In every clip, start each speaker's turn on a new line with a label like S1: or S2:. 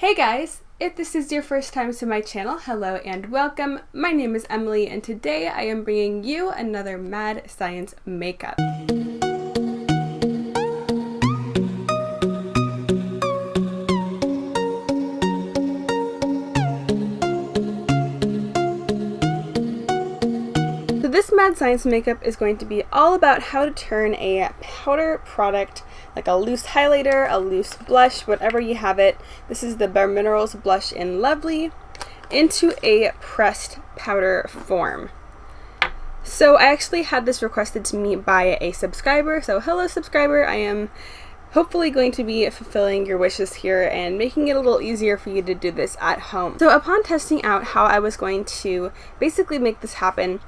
S1: Hey guys! If this is your first time to my channel, hello and welcome. My name is Emily and today I am bringing you another Mad Science makeup. So this Mad Science makeup is going to be all about how to turn a powder product, like a loose highlighter, a loose blush, whatever you have it. This is the Bare Minerals blush in Lovely, into a pressed powder form. So I actually had this requested to me by a subscriber, so hello subscriber. I am hopefully going to be fulfilling your wishes here and making it a little easier for you to do this at home. So upon testing out how I was going to basically make this happen,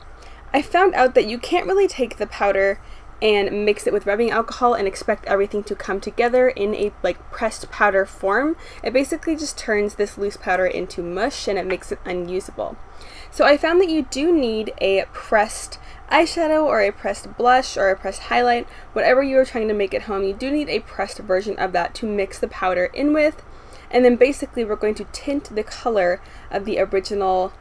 S1: I found out that you can't really take the powder and mix it with rubbing alcohol and expect everything to come together in a pressed powder form. It basically just turns this loose powder into mush and it makes it unusable. So I found that you do need a pressed eyeshadow or a pressed blush or a pressed highlight, whatever you are trying to make at home. You do need a pressed version of that to mix the powder in with, and then basically we're going to tint the color of the original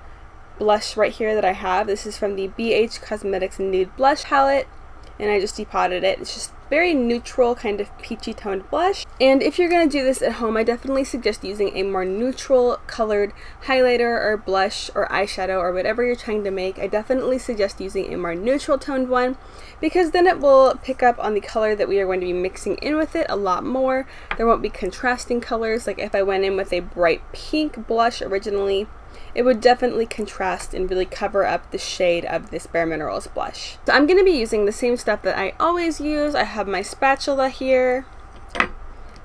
S1: blush right here that I have. This is from the BH Cosmetics Nude Blush palette, and I just depotted it. It's just very neutral, kind of peachy toned blush. And if you're going to do this at home, I definitely suggest using a more neutral colored highlighter or blush or eyeshadow or whatever you're trying to make. I definitely suggest using a more neutral toned one, because then it will pick up on the color that we are going to be mixing in with it a lot more. There won't be contrasting colors. Like if I went in with a bright pink blush originally, it would definitely contrast and really cover up the shade of this Bare Minerals blush. So I'm going to be using the same stuff that I always use. I have my spatula here.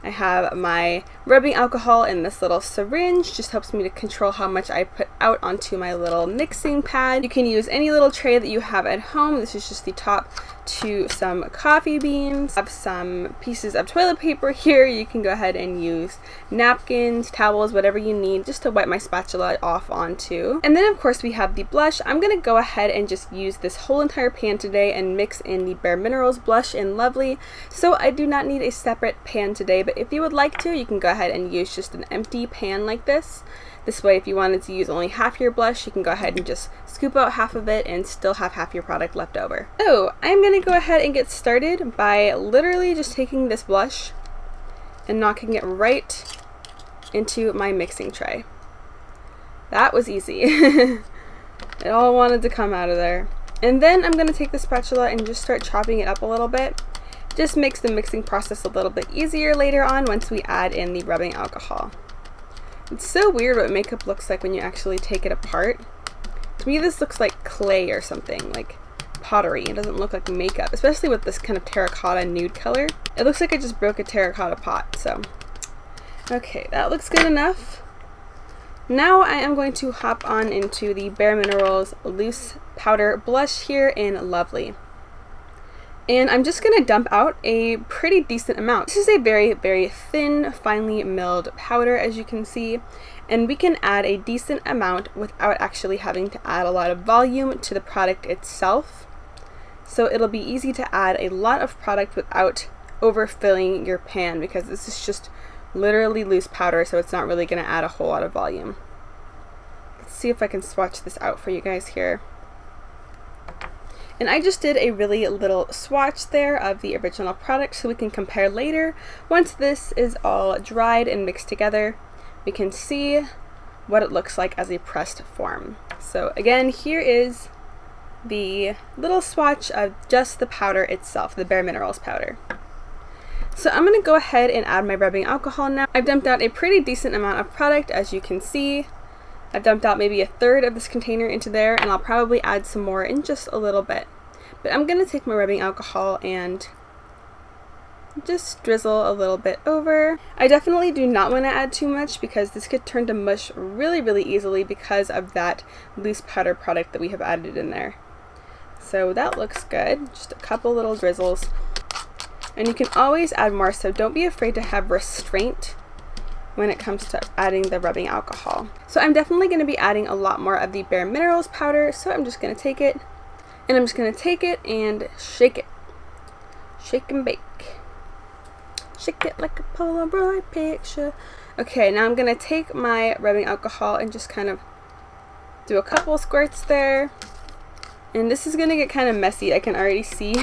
S1: I have my rubbing alcohol in this little syringe. Just helps me to control how much I put out onto my little mixing pad. You can use any little tray that you have at home. This is just the top to some coffee beans. I have some pieces of toilet paper here. You can go ahead and use napkins, towels, whatever you need just to wipe my spatula off onto. And then of course we have the blush. I'm going to go ahead and just use this whole entire pan today and mix in the Bare Minerals blush in Lovely. So I do not need a separate pan today, but if you would like to, you can go ahead and use just an empty pan like this. This way, if you wanted to use only half your blush, you can go ahead and just scoop out half of it and still have half your product left over. So I'm going to go ahead and get started by literally just taking this blush and knocking it right into my mixing tray. That was easy. It all wanted to come out of there. And then I'm going to take the spatula and just start chopping it up a little bit. Just makes the mixing process a little bit easier later on once we add in the rubbing alcohol. It's so weird what makeup looks like when you actually take it apart. To me this looks like clay or something, like pottery. It doesn't look like makeup, especially with this kind of terracotta nude color. It looks like I just broke a terracotta pot, so. Okay, that looks good enough. Now I am going to hop on into the Bare Minerals loose powder blush here in Lovely. And I'm just going to dump out a pretty decent amount. This is a very, very thin, finely milled powder, as you can see. And we can add a decent amount without actually having to add a lot of volume to the product itself. So it'll be easy to add a lot of product without overfilling your pan, because this is just literally loose powder, so it's not really going to add a whole lot of volume. Let's see if I can swatch this out for you guys here. And I just did a really little swatch there of the original product so we can compare later. Once this is all dried and mixed together, we can see what it looks like as a pressed form. So again, here is the little swatch of just the powder itself, the Bare Minerals powder. So I'm going to go ahead and add my rubbing alcohol now. I've dumped out a pretty decent amount of product, as you can see. I've dumped out maybe a third of this container into there, and I'll probably add some more in just a little bit. But I'm going to take my rubbing alcohol and just drizzle a little bit over. I definitely do not want to add too much because this could turn to mush really, really easily because of that loose powder product that we have added in there. So that looks good. Just a couple little drizzles. And you can always add more, so don't be afraid to have restraint when it comes to adding the rubbing alcohol. So I'm definitely going to be adding a lot more of the Bare Minerals powder, so I'm just going to take it, and I'm just going to take it and shake it. Shake and bake. Shake it like a Polaroid picture. Okay, now I'm going to take my rubbing alcohol and just kind of do a couple squirts there. And this is going to get kind of messy. I can already see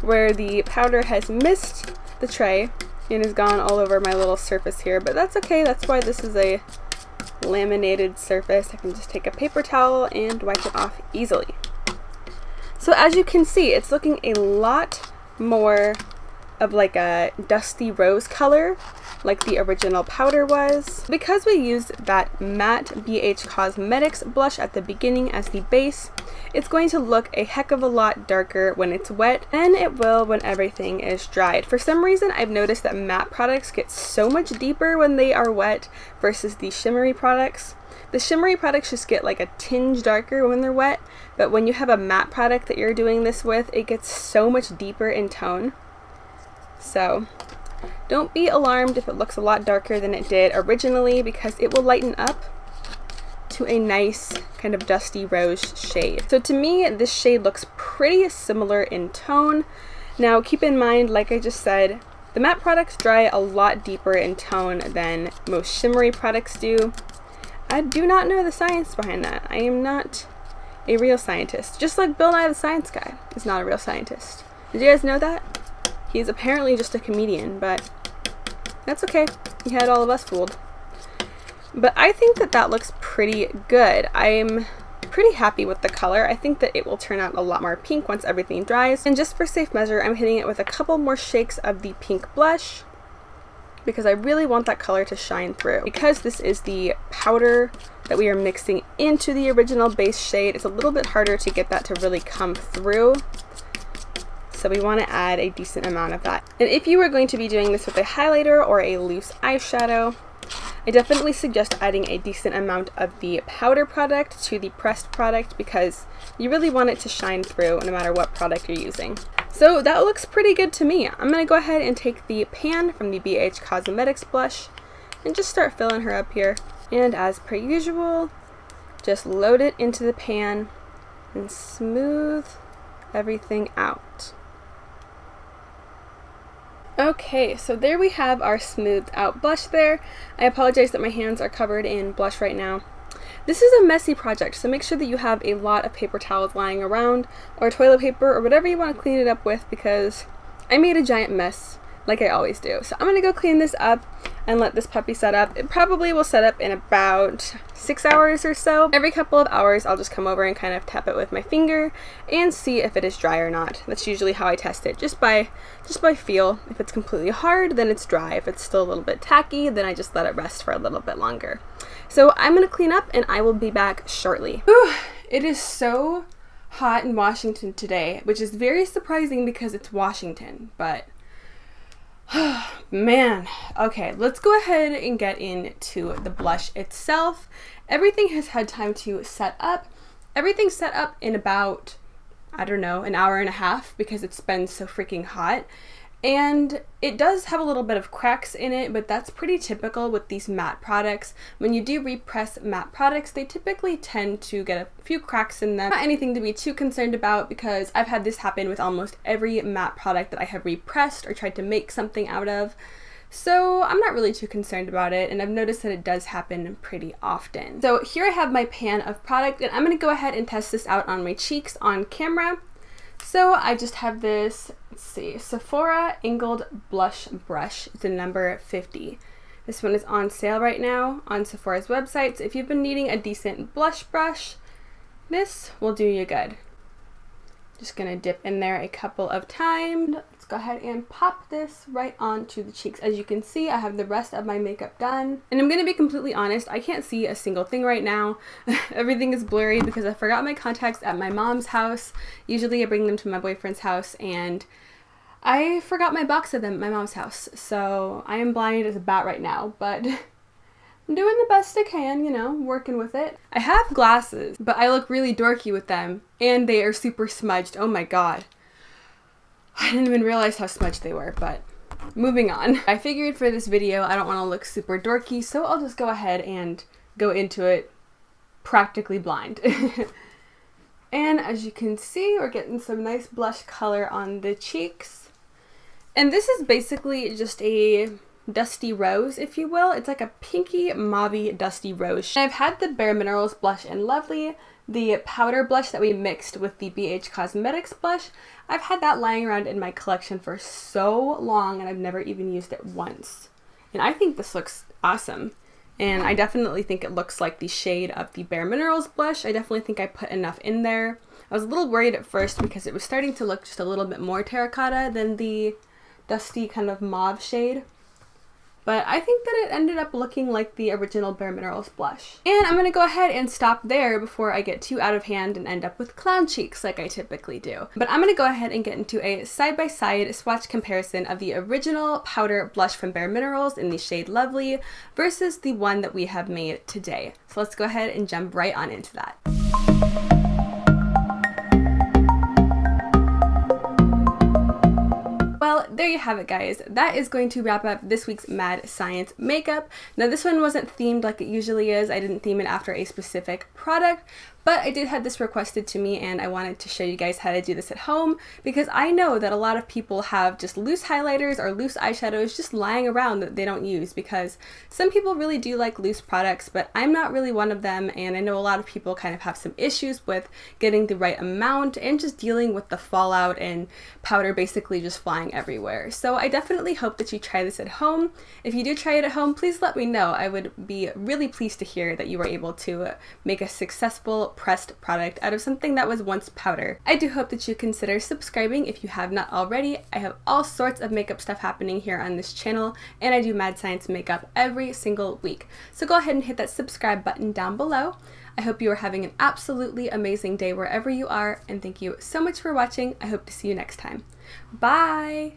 S1: where the powder has missed the tray and has gone all over my little surface here, but that's okay. That's why this is a laminated surface. I can just take a paper towel and wipe it off easily. So as you can see, it's looking a lot more of like a dusty rose color like the original powder was. Because we used that matte BH Cosmetics blush at the beginning as the base, it's going to look a heck of a lot darker when it's wet than it will when everything is dried. For some reason, I've noticed that matte products get so much deeper when they are wet versus the shimmery products. The shimmery products just get like a tinge darker when they're wet, but when you have a matte product that you're doing this with, it gets so much deeper in tone. So don't be alarmed if it looks a lot darker than it did originally, because it will lighten up to a nice kind of dusty rose shade. So to me, this shade looks pretty similar in tone. Now keep in mind, like I just said, the matte products dry a lot deeper in tone than most shimmery products do. I do not know the science behind that. I am not a real scientist. Just like Bill Nye the Science Guy is not a real scientist. Did you guys know that? He's apparently just a comedian, but that's okay. He had all of us fooled. But I think that that looks pretty good. I'm pretty happy with the color. I think that it will turn out a lot more pink once everything dries. And just for safe measure, I'm hitting it with a couple more shakes of the pink blush because I really want that color to shine through. Because this is the powder that we are mixing into the original base shade, it's a little bit harder to get that to really come through. So we want to add a decent amount of that. And if you were going to be doing this with a highlighter or a loose eyeshadow, I definitely suggest adding a decent amount of the powder product to the pressed product because you really want it to shine through no matter what product you're using. So that looks pretty good to me. I'm going to go ahead and take the pan from the BH Cosmetics blush and just start filling her up here. And as per usual, just load it into the pan and smooth everything out. Okay, so there we have our smoothed out blush there. I apologize that my hands are covered in blush right now. This is a messy project, so make sure that you have a lot of paper towels lying around, or toilet paper, or whatever you want to clean it up with, because I made a giant mess, like I always do. So I'm going to go clean this up and let this puppy set up. It probably will set up in about 6 hours or so. Every couple of hours, I'll just come over and kind of tap it with my finger and see if it is dry or not. That's usually how I test it, just by feel. If it's completely hard, then it's dry. If it's still a little bit tacky, then I just let it rest for a little bit longer. So I'm going to clean up and I will be back shortly. Whew, it is so hot in Washington today, which is very surprising because it's Washington, but man. Okay, let's go ahead and get into the blush itself. Everything has had time to set up. Everything's set up in about, I don't know, an hour and a half because it's been so freaking hot. And it does have a little bit of cracks in it, but that's pretty typical with these matte products. When you do repress matte products, they typically tend to get a few cracks in them. Not anything to be too concerned about because I've had this happen with almost every matte product that I have repressed or tried to make something out of. So I'm not really too concerned about it, and I've noticed that it does happen pretty often. So here I have my pan of product, and I'm going to go ahead and test this out on my cheeks on camera. So I just have this, let's see, Sephora Angled Blush Brush. It's a number 50. This one is on sale right now on Sephora's website. So if you've been needing a decent blush brush, this will do you good. Just gonna dip in there a couple of times. Let's go ahead and pop this right onto the cheeks. As you can see, I have the rest of my makeup done. And I'm gonna be completely honest, I can't see a single thing right now. Everything is blurry because I forgot my contacts at my mom's house. Usually I bring them to my boyfriend's house, and I forgot my box of them at my mom's house. So I am blind as a bat right now, but I'm doing the best I can, you know, working with it. I have glasses, but I look really dorky with them, and they are super smudged. Oh my god. I didn't even realize how smudged they were, but moving on. I figured for this video I don't want to look super dorky, so I'll just go ahead and go into it practically blind. And as you can see, we're getting some nice blush color on the cheeks. And this is basically just a dusty rose, if you will. It's like a pinky mauvey dusty rose. And I've had the Bare Minerals blush in Lovely, the powder blush that we mixed with the BH Cosmetics blush. I've had that lying around in my collection for so long and I've never even used it once. And I think this looks awesome. And I definitely think it looks like the shade of the Bare Minerals blush. I definitely think I put enough in there. I was a little worried at first because it was starting to look just a little bit more terracotta than the dusty kind of mauve shade. But I think that it ended up looking like the original Bare Minerals blush. And I'm going to go ahead and stop there before I get too out of hand and end up with clown cheeks like I typically do. But I'm going to go ahead and get into a side-by-side swatch comparison of the original powder blush from Bare Minerals in the shade Lovely versus the one that we have made today. So let's go ahead and jump right on into that. Well, there you have it, guys. That is going to wrap up this week's Mad Science makeup. Now, this one wasn't themed like it usually is. I didn't theme it after a specific product, but I did have this requested to me and I wanted to show you guys how to do this at home because I know that a lot of people have just loose highlighters or loose eyeshadows just lying around that they don't use because some people really do like loose products, but I'm not really one of them, and I know a lot of people kind of have some issues with getting the right amount and just dealing with the fallout and powder basically just flying everywhere. So I definitely hope that you try this at home. If you do try it at home, please let me know. I would be really pleased to hear that you were able to make a successful pressed product out of something that was once powder. I do hope that you consider subscribing if you have not already. I have all sorts of makeup stuff happening here on this channel, and I do Mad Science makeup every single week. So go ahead and hit that subscribe button down below. I hope you are having an absolutely amazing day wherever you are, and thank you so much for watching. I hope to see you next time. Bye!